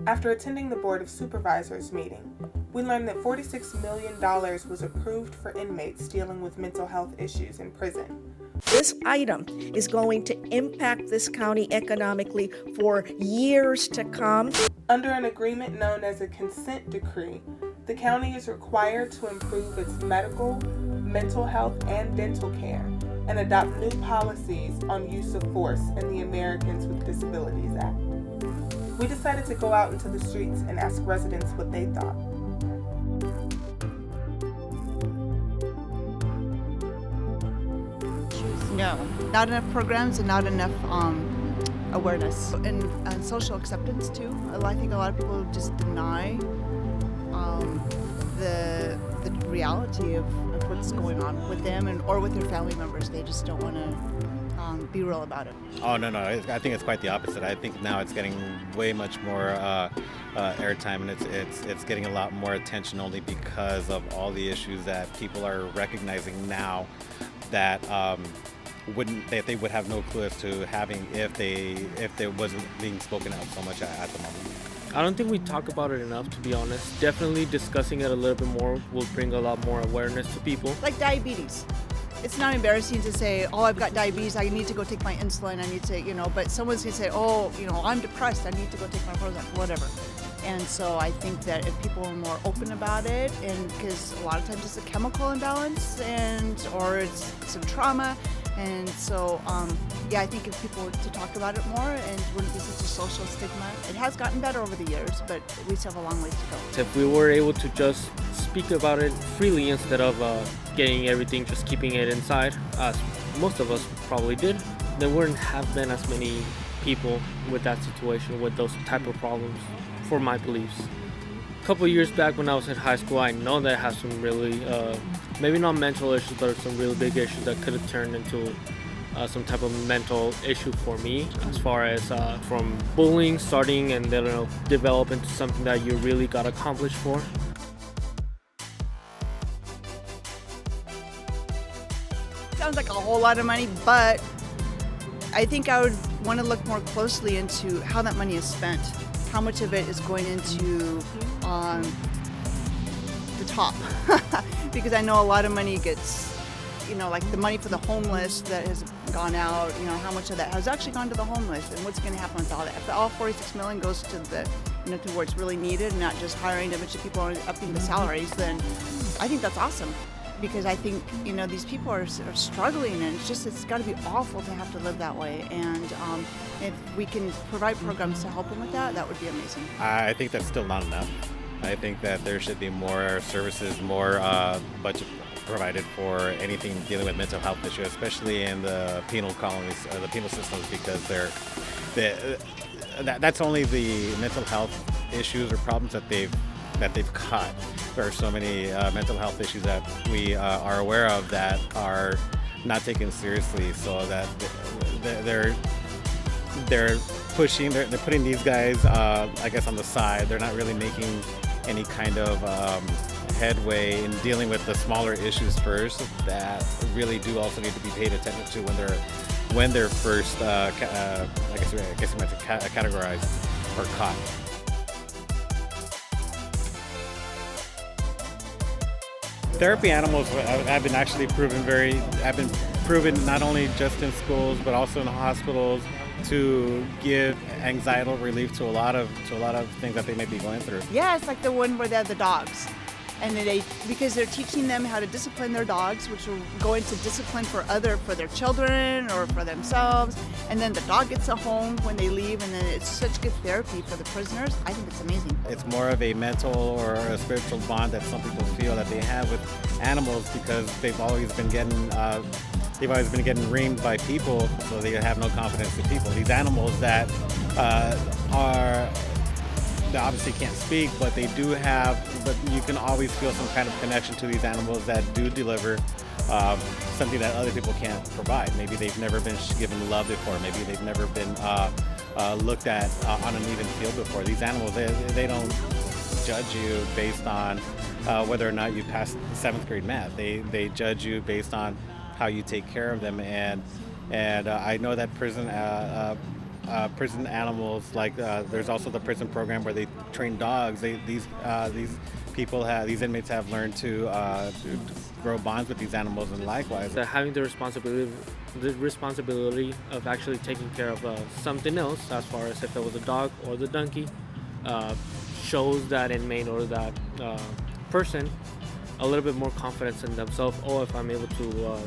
After attending the Board of Supervisors meeting, we learned that $46 million was approved for inmates dealing with mental health issues in prison. This item is going to impact this county economically for years to come. Under an agreement known as a consent decree, the county is required to improve its medical, mental health, and dental care and adopt new policies on use of force in the Americans with Disabilities Act. We decided to go out into the streets and ask residents what they thought. No, not enough programs and not enough awareness and social acceptance too. I think a lot of people just deny the reality of what's going on with them or with their family members. They just don't want to be real about it. Oh, no. I think it's quite the opposite. I think now it's getting way much more airtime, and it's getting a lot more attention only because of all the issues that people are recognizing now that they would have no clue as to having if they wasn't being spoken out so much at the moment. I don't think we talk about it enough, to be honest. Definitely discussing it a little bit more will bring a lot more awareness to people. Like diabetes. It's not embarrassing to say, oh, I've got diabetes, I need to go take my insulin, I need to, but someone's going to say, oh, I'm depressed, I need to go take my Prozac, whatever. And so I think that if people are more open about it, and because a lot of times it's a chemical imbalance or it's some trauma, and so I think if people were to talk about it more and wouldn't be such a social stigma, it has gotten better over the years, but we still have a long ways to go. If we were able to just speak about it freely instead of getting everything, just keeping it inside, as most of us probably did, there wouldn't have been as many people with that situation, with those type of problems, for my beliefs. A couple years back when I was in high school, I know that I had some really, maybe not mental issues, but some really big issues that could have turned into some type of mental issue for me, as far as from bullying starting and then develop into something that you really got accomplished for. Sounds like a whole lot of money, but I think I would want to look more closely into how that money is spent. How much of it is going into the top? Because I know a lot of money gets, like the money for the homeless that has gone out, how much of that has actually gone to the homeless, and what's going to happen with all that. If all $46 million goes to to where it's really needed, and not just hiring a bunch of people and upping the salaries, then I think that's awesome. Because I think, these people are struggling, and it's got to be awful to have to live that way. And if we can provide programs to help them with that, that would be amazing. I think that's still not enough. I think that there should be more services, more budget provided for anything dealing with mental health issues, especially in the penal colonies, the penal systems, because that's only the mental health issues or problems that they've caught. There are so many mental health issues that we are aware of that are not taken seriously, so that they're putting these guys, I guess, on the side. They're not really making any kind of headway in dealing with the smaller issues first that really do also need to be paid attention to when they're first, I guess you might say categorized or caught. Therapy animals have been proven not only just in schools but also in hospitals to give anxiety relief to a lot of things that they may be going through. Yeah, it's like the one where they have the dogs. And because they're teaching them how to discipline their dogs, which will go into discipline for their children or for themselves. And then the dog gets a home when they leave, and then it's such good therapy for the prisoners. I think it's amazing. It's more of a mental or a spiritual bond that some people feel that they have with animals because they've always been getting reamed by people, so they have no confidence in people. These animals that they obviously can't speak, but they do have, but you can always feel some kind of connection to these animals that do deliver something that other people can't provide. Maybe they've never been given love before. Maybe they've never been looked at on an even field before. These animals, they don't judge you based on whether or not you passed 7th grade math. They judge you based on how you take care of them. And I know that prison prison animals. Like there's also the prison program where they train dogs. These inmates have learned to grow bonds with these animals, and likewise. Having the responsibility of actually taking care of something else, as far as if it was a dog or the donkey, shows that inmate or that person a little bit more confidence in themselves. Oh, if I'm able to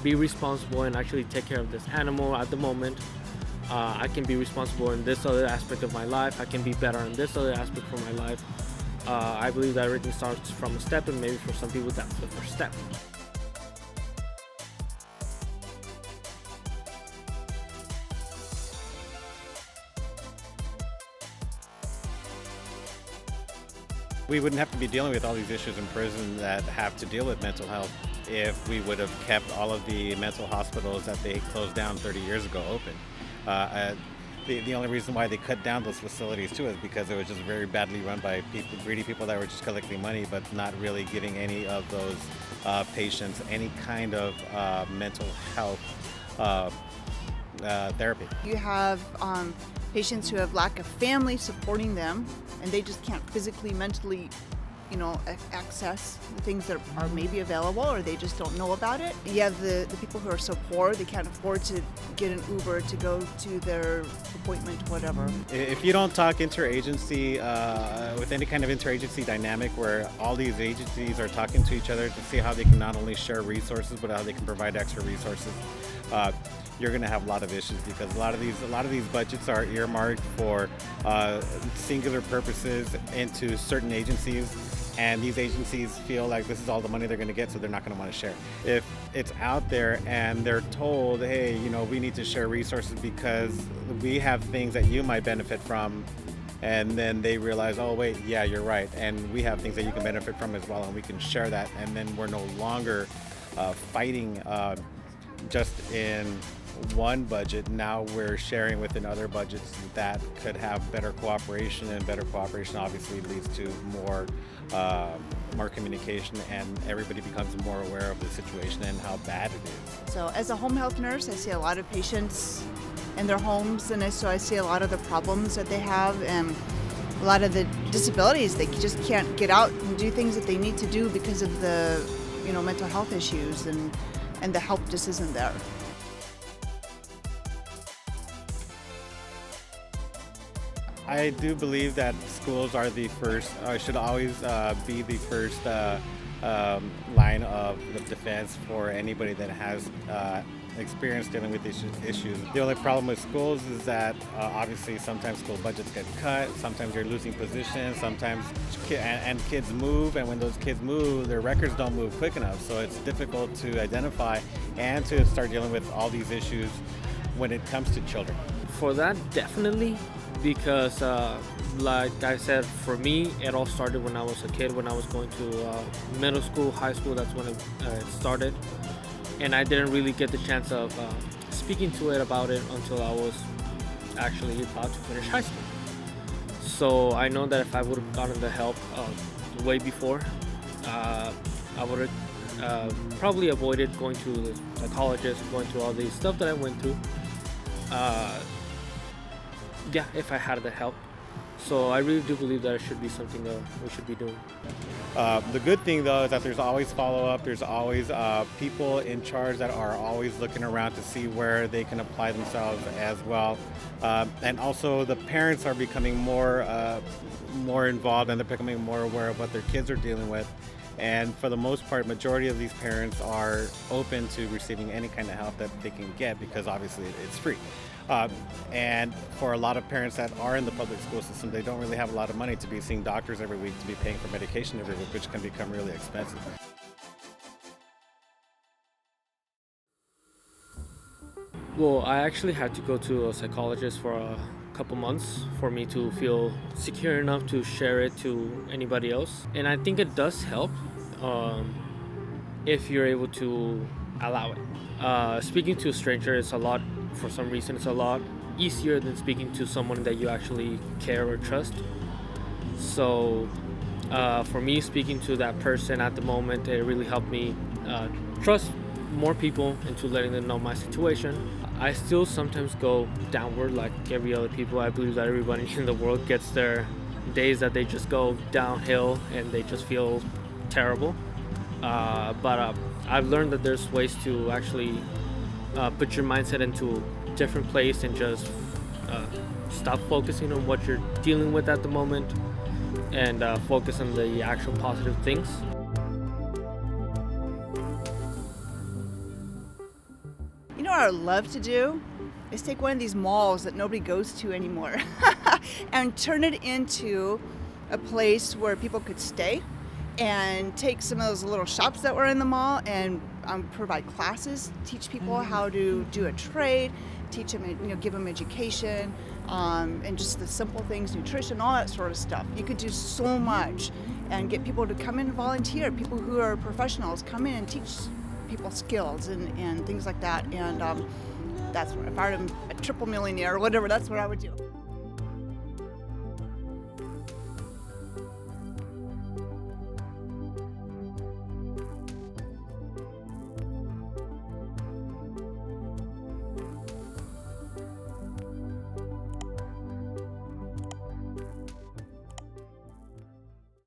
be responsible and actually take care of this animal at the moment, I can be responsible in this other aspect of my life. I can be better in this other aspect for my life. I believe that everything starts from a step, and maybe for some people that's the first step. We wouldn't have to be dealing with all these issues in prison that have to deal with mental health if we would have kept all of the mental hospitals that they closed down 30 years ago open. The only reason why they cut down those facilities too is because it was just very badly run by greedy people that were just collecting money, but not really giving any of those patients any kind of mental health therapy. You have patients who have lack of family supporting them, and they just can't physically, mentally, access the things that are maybe available, or they just don't know about it. You have the people who are so poor they can't afford to get an Uber to go to their appointment, whatever. If you don't talk interagency, with any kind of interagency dynamic where all these agencies are talking to each other to see how they can not only share resources, but how they can provide extra resources, you're going to have a lot of issues, because a lot of these budgets are earmarked for singular purposes into certain agencies, and these agencies feel like this is all the money they're going to get, so they're not going to want to share. If it's out there and they're told, hey, we need to share resources because we have things that you might benefit from, and then they realize, oh wait, yeah, you're right, and we have things that you can benefit from as well, and we can share that, and then we're no longer fighting just in one budget. Now we're sharing within other budgets that could have better cooperation, and better cooperation obviously leads to more communication, and everybody becomes more aware of the situation and how bad it is. So as a home health nurse, I see a lot of patients in their homes, and so I see a lot of the problems that they have, and a lot of the disabilities. They just can't get out and do things that they need to do because of the mental health issues, and the help just isn't there. I do believe that schools are the first, should always be the first line of defense for anybody that has experience dealing with these issues. The only problem with schools is that obviously sometimes school budgets get cut, sometimes you're losing positions, sometimes and kids move, and when those kids move, their records don't move quick enough, so it's difficult to identify and to start dealing with all these issues when it comes to children. For that, definitely, because like I said, for me, it all started when I was a kid, when I was going to middle school, high school. That's when it started, and I didn't really get the chance of speaking to it about it until I was actually about to finish high school. So I know that if I would have gotten the help way before, I would have probably avoided going to the psychologist, going through all these stuff that I went through. Yeah, if I had the help. So I really do believe that it should be something that we should be doing. The good thing though is that there's always follow-up, there's always people in charge that are always looking around to see where they can apply themselves as well. And also the parents are becoming more involved, and they're becoming more aware of what their kids are dealing with. And for the most part, majority of these parents are open to receiving any kind of help that they can get, because obviously it's free. And for a lot of parents that are in the public school system, they don't really have a lot of money to be seeing doctors every week, to be paying for medication every week, which can become really expensive. Well, I actually had to go to a psychologist for a couple months for me to feel secure enough to share it to anybody else. And I think it does help if you're able to allow it. Speaking to a stranger is for some reason, it's a lot easier than speaking to someone that you actually care or trust. So for me, speaking to that person at the moment, it really helped me trust more people into letting them know my situation. I still sometimes go downward like every other people. I believe that everybody in the world gets their days that they just go downhill and they just feel terrible. But I've learned that there's ways to actually put your mindset into a different place and just stop focusing on what you're dealing with at the moment and focus on the actual positive things. You know what I'd love to do is take one of these malls that nobody goes to anymore and turn it into a place where people could stay, and take some of those little shops that were in the mall and provide classes, teach people how to do a trade, teach them, give them education, and just the simple things, nutrition, all that sort of stuff. You could do so much and get people to come in and volunteer. People who are professionals come in and teach people skills and things like that. And that's what, if I were a triple millionaire or whatever, that's what I would do.